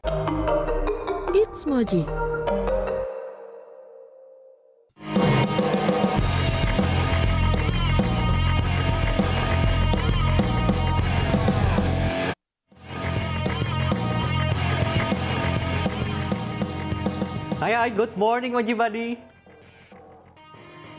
It's Moji. Hai, good morning Moji Buddy.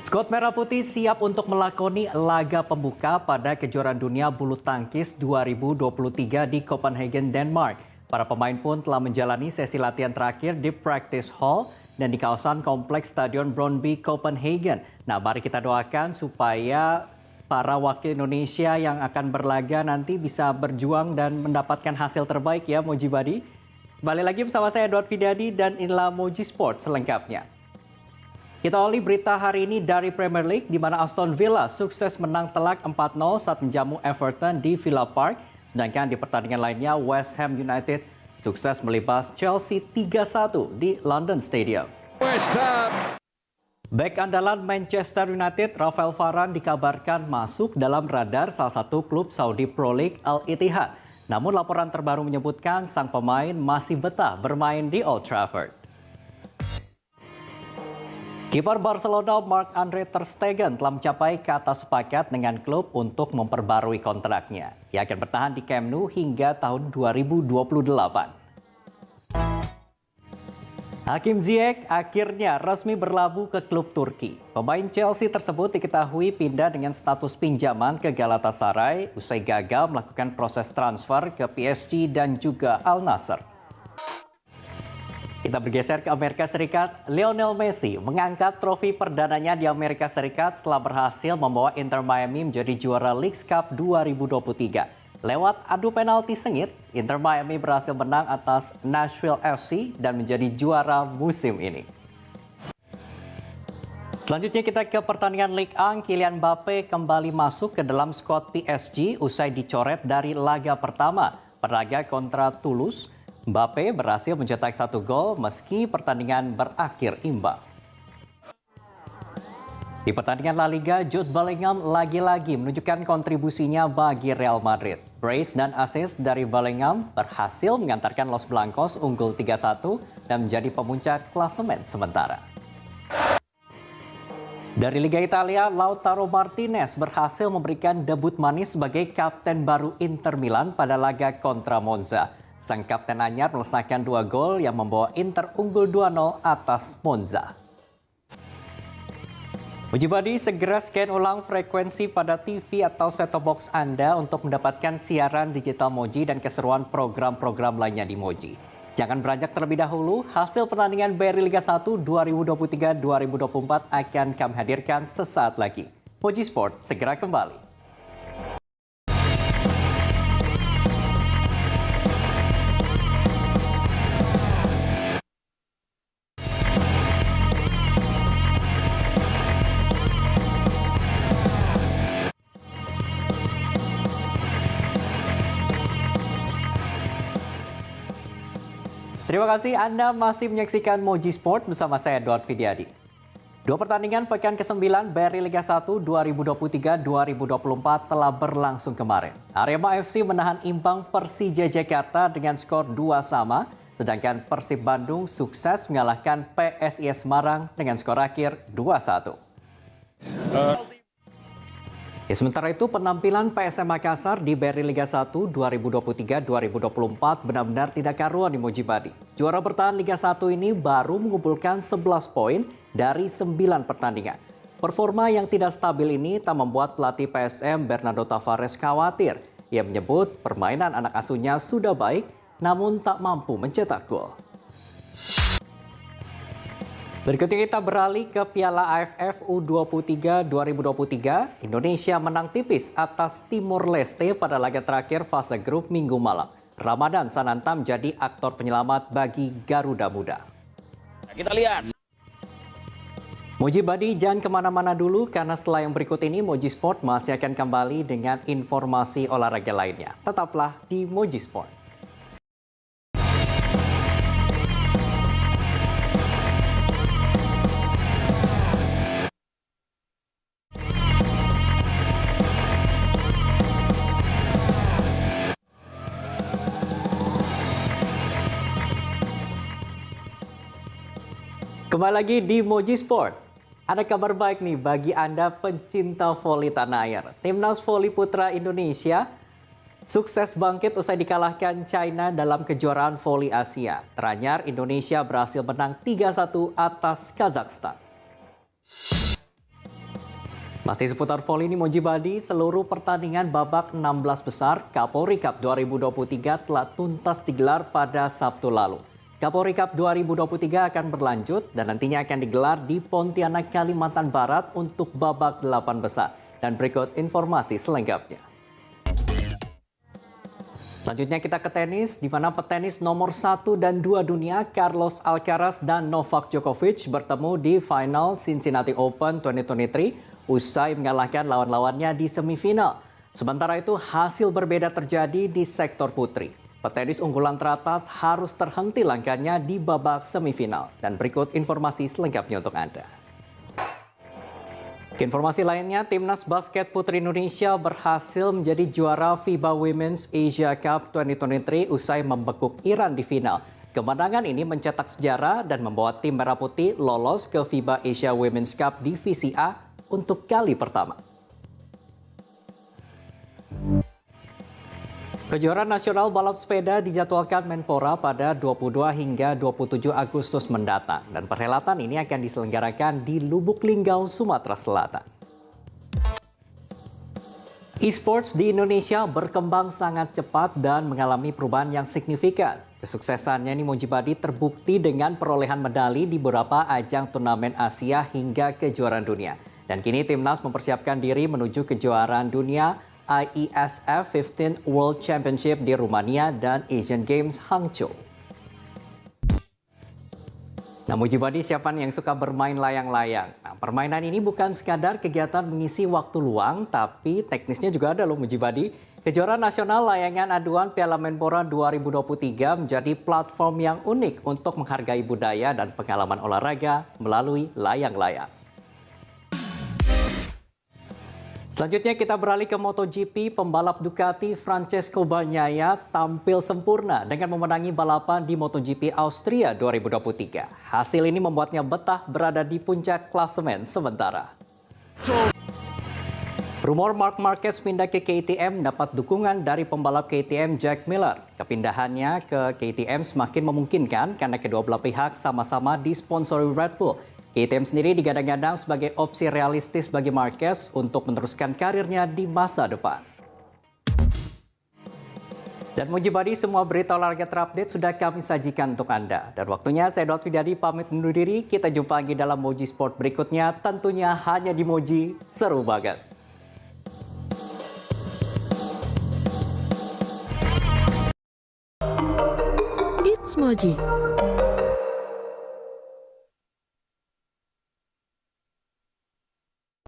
Skuad Merah Putih siap untuk melakoni laga pembuka pada kejuaraan dunia bulu tangkis 2023 di Copenhagen, Denmark. Para pemain pun telah menjalani sesi latihan terakhir di Practice Hall dan di kawasan kompleks Stadion Brøndby Copenhagen. Nah, mari kita doakan supaya para wakil Indonesia yang akan berlaga nanti bisa berjuang dan mendapatkan hasil terbaik ya Moji Buddy. Kembali lagi bersama saya Edward Fidyadi dan inilah Moji Sport selengkapnya. Kita awali berita hari ini dari Premier League di mana Aston Villa sukses menang telak 4-0 saat menjamu Everton di Villa Park. Sedangkan di pertandingan lainnya West Ham United sukses melibas Chelsea 3-1 di London Stadium. West Ham. Bek andalan Manchester United Rafael Varane dikabarkan masuk dalam radar salah satu klub Saudi Pro League Al Ittihad. Namun laporan terbaru menyebutkan sang pemain masih betah bermain di Old Trafford. Kiper Barcelona Marc-Andre ter Stegen telah mencapai kata sepakat dengan klub untuk memperbarui kontraknya. Ia akan bertahan di Camp Nou hingga tahun 2028. Hakim Ziyech akhirnya resmi berlabuh ke klub Turki. Pemain Chelsea tersebut diketahui pindah dengan status pinjaman ke Galatasaray usai gagal melakukan proses transfer ke PSG dan juga Al Nassr. Kita bergeser ke Amerika Serikat. Lionel Messi mengangkat trofi perdananya di Amerika Serikat setelah berhasil membawa Inter Miami menjadi juara Leagues Cup 2023. Lewat adu penalti sengit, Inter Miami berhasil menang atas Nashville FC dan menjadi juara musim ini. Selanjutnya kita ke pertandingan Ligue 1. Kylian Mbappe kembali masuk ke dalam skuad PSG usai dicoret dari laga pertama. Pada laga kontra Toulouse, Mbappe berhasil mencetak 1 gol meski pertandingan berakhir imbang. Di pertandingan La Liga, Jude Bellingham lagi-lagi menunjukkan kontribusinya bagi Real Madrid. Brace dan assist dari Bellingham berhasil mengantarkan Los Blancos unggul 3-1 dan menjadi pemuncak klasemen sementara. Dari Liga Italia, Lautaro Martinez berhasil memberikan debut manis sebagai kapten baru Inter Milan pada laga kontra Monza. Sang kapten anyar melesakkan 2 gol yang membawa Inter unggul 2-0 atas Monza. Moji Buddy, segera scan ulang frekuensi pada TV atau set-top box Anda untuk mendapatkan siaran digital Moji dan keseruan program-program lainnya di Moji. Jangan beranjak terlebih dahulu, hasil pertandingan BRI Liga 1 2023-2024 akan kami hadirkan sesaat lagi. Moji Sport segera kembali. Terima kasih Anda masih menyaksikan Moji Sport bersama saya Edward Fidyadi. 2 pertandingan pekan ke-9 BRI Liga 1 2023-2024 telah berlangsung kemarin. Arema FC menahan imbang Persija Jakarta dengan skor 2-2, sedangkan Persib Bandung sukses mengalahkan PSIS Semarang dengan skor akhir 2-1. Sementara itu, penampilan PSM Makassar di BRI Liga 1 2023-2024 benar-benar tidak karuan di Moji Buddy. Juara bertahan Liga 1 ini baru mengumpulkan 11 poin dari 9 pertandingan. Performa yang tidak stabil ini tak membuat pelatih PSM Bernardo Tavares khawatir. Ia menyebut permainan anak asuhnya sudah baik, namun tak mampu mencetak gol. Berikutnya kita beralih ke Piala AFF U23 2023. Indonesia menang tipis atas Timor Leste pada laga terakhir fase grup Minggu malam. Ramadan Sananta menjadi aktor penyelamat bagi Garuda Muda. Kita lihat. Moji Buddy, jangan kemana-mana dulu karena setelah yang berikut ini Moji Sport masih akan kembali dengan informasi olahraga lainnya. Tetaplah di Moji Sport. Kembali lagi di Moji Sport. Ada kabar baik nih bagi Anda pencinta voli tanah air. Timnas voli putra Indonesia sukses bangkit usai dikalahkan China dalam kejuaraan voli Asia. Teranyar Indonesia berhasil menang 3-1 atas Kazakhstan. Masih seputar voli ini Moji Badi, seluruh pertandingan babak 16 besar Kapolri Cup 2023 telah tuntas digelar pada Sabtu lalu. Kapolri Cup 2023 akan berlanjut dan nantinya akan digelar di Pontianak, Kalimantan Barat untuk babak 8 besar. Dan berikut informasi selengkapnya. Selanjutnya kita ke tenis, di mana petenis nomor 1 dan 2 dunia Carlos Alcaraz dan Novak Djokovic bertemu di final Cincinnati Open 2023 usai mengalahkan lawan-lawannya di semifinal. Sementara itu hasil berbeda terjadi di sektor putri. Petenis unggulan teratas harus terhenti langkahnya di babak semifinal. Dan berikut informasi selengkapnya untuk Anda. Informasi lainnya, Timnas Basket Putri Indonesia berhasil menjadi juara FIBA Women's Asia Cup 2023 usai membekuk Iran di final. Kemenangan ini mencetak sejarah dan membawa tim Merah Putih lolos ke FIBA Asia Women's Cup Divisi A untuk kali pertama. Kejuaraan nasional balap sepeda dijadwalkan Menpora pada 22 hingga 27 Agustus mendatang dan perhelatan ini akan diselenggarakan di Lubuk Linggau, Sumatera Selatan. E-sports di Indonesia berkembang sangat cepat dan mengalami perubahan yang signifikan. Kesuksesannya ini Moji Badi terbukti dengan perolehan medali di beberapa ajang turnamen Asia hingga kejuaraan dunia. Dan kini Timnas mempersiapkan diri menuju kejuaraan dunia IESF 15 World Championship di Rumania dan Asian Games Hangzhou. Nah, Moji Badi siapa nih yang suka bermain layang-layang? Nah, permainan ini bukan sekadar kegiatan mengisi waktu luang, tapi teknisnya juga ada loh Moji Badi. Kejuaraan nasional layangan aduan Piala Menpora 2023 menjadi platform yang unik untuk menghargai budaya dan pengalaman olahraga melalui layang-layang. Selanjutnya kita beralih ke MotoGP, pembalap Ducati Francesco Bagnaia tampil sempurna dengan memenangi balapan di MotoGP Austria 2023. Hasil ini membuatnya betah berada di puncak klasemen sementara. Rumor Marc Marquez pindah ke KTM dapat dukungan dari pembalap KTM Jack Miller. Kepindahannya ke KTM semakin memungkinkan karena kedua belah pihak sama-sama disponsori Red Bull. KTM sendiri digadang-gadang sebagai opsi realistis bagi Marquez untuk meneruskan karirnya di masa depan. Dan Moji Badi, semua berita olahraga terupdate sudah kami sajikan untuk Anda. Dan waktunya saya Dot Widadi pamit undur diri. Kita jumpa lagi dalam Moji Sport berikutnya, tentunya hanya di Moji. Seru banget. It's Moji.